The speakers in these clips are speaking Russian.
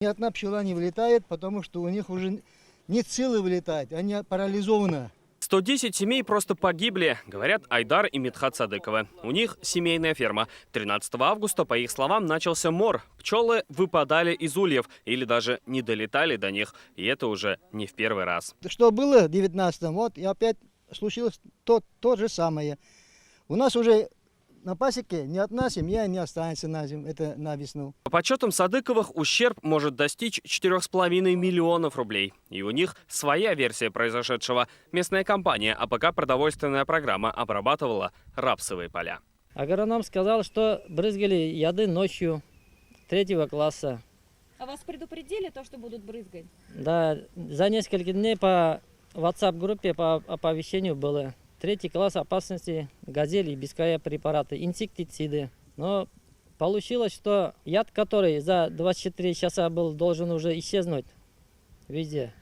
Ни одна пчела не вылетает, потому что у них уже нет силы вылетать, они парализованы. 110 семей просто погибли, говорят Айдар и Митхат Садыковы. У них семейная ферма. 13 августа, по их словам, начался мор. Пчелы выпадали из ульев или даже не долетали до них. И это уже не в первый раз. Что было в 19-м, вот и опять случилось то же самое. У нас уже на пасеке ни одна семья не останется на весну. По подсчетам Садыковых, ущерб может достичь 4,5 миллионов рублей. И у них своя версия произошедшего. Местная компания АПК «Продовольственная программа» обрабатывала рапсовые поля. Агроном сказал, что брызгали яды ночью 3 класса. А вас предупредили то, что будут брызгать? Да, за несколько дней по WhatsApp-группе по оповещению было. 3 класс опасности, газель и беская препараты, инсектициды. Но получилось, что яд, который за 24 часа должен уже исчезнуть везде,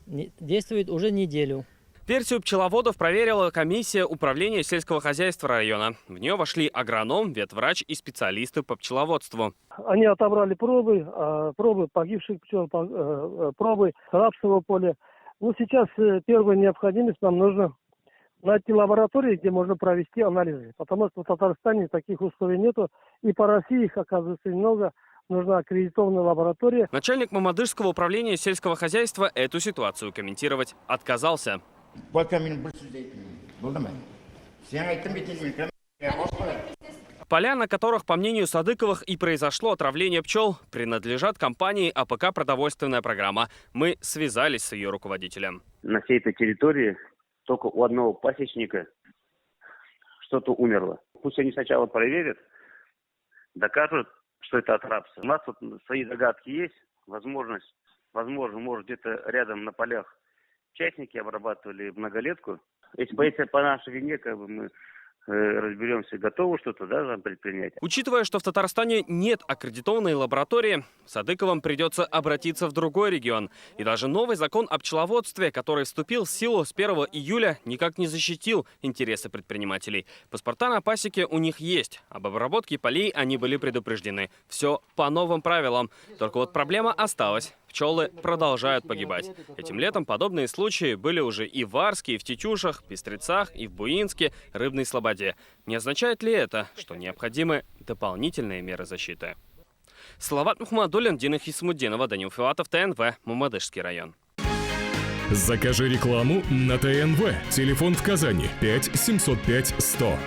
действует уже неделю. Версию пчеловодов проверила комиссия управления сельского хозяйства района. В нее вошли агроном, ветврач и специалисты по пчеловодству. Они отобрали пробы погибших пчел, пробы рапсового поля. Ну, сейчас первая необходимость, нам нужно найти лаборатории, где можно провести анализы. Потому что в Татарстане таких условий нету. И по России их, оказывается, много. Нужна аккредитованная лаборатория. Начальник Мамадышского управления сельского хозяйства эту ситуацию комментировать отказался. Поля, на которых, по мнению Садыковых, и произошло отравление пчел, принадлежат компании АПК «Продовольственная программа». Мы связались с ее руководителем. На всей этой территории только у одного пасечника что-то умерло. Пусть они сначала проверят, докажут, что это от рапса. У нас вот свои догадки есть, возможно, может где-то рядом на полях частники обрабатывали многолетку. Если по нашей вине, мы разберемся, готовы что-то предпринять. Учитывая, что в Татарстане нет аккредитованной лаборатории, Садыковым придется обратиться в другой регион. И даже новый закон о пчеловодстве, который вступил в силу с 1 июля, никак не защитил интересы предпринимателей. Паспорта на пасеке у них есть. Об обработке полей они были предупреждены. Все по новым правилам. Только вот проблема осталась. Пчелы продолжают погибать. Этим летом подобные случаи были уже и в Арске, и в Тетюшах, Пестрецах, и в Буинске, Рыбной Слободе. Не означает ли это, что необходимы дополнительные меры защиты? Салават Мухаммадуллин, Дина Хисмуддинова, Данил Филатов, ТНВ, Мамадышский район. Закажи рекламу на ТНВ. Телефон в Казани 5 705 100.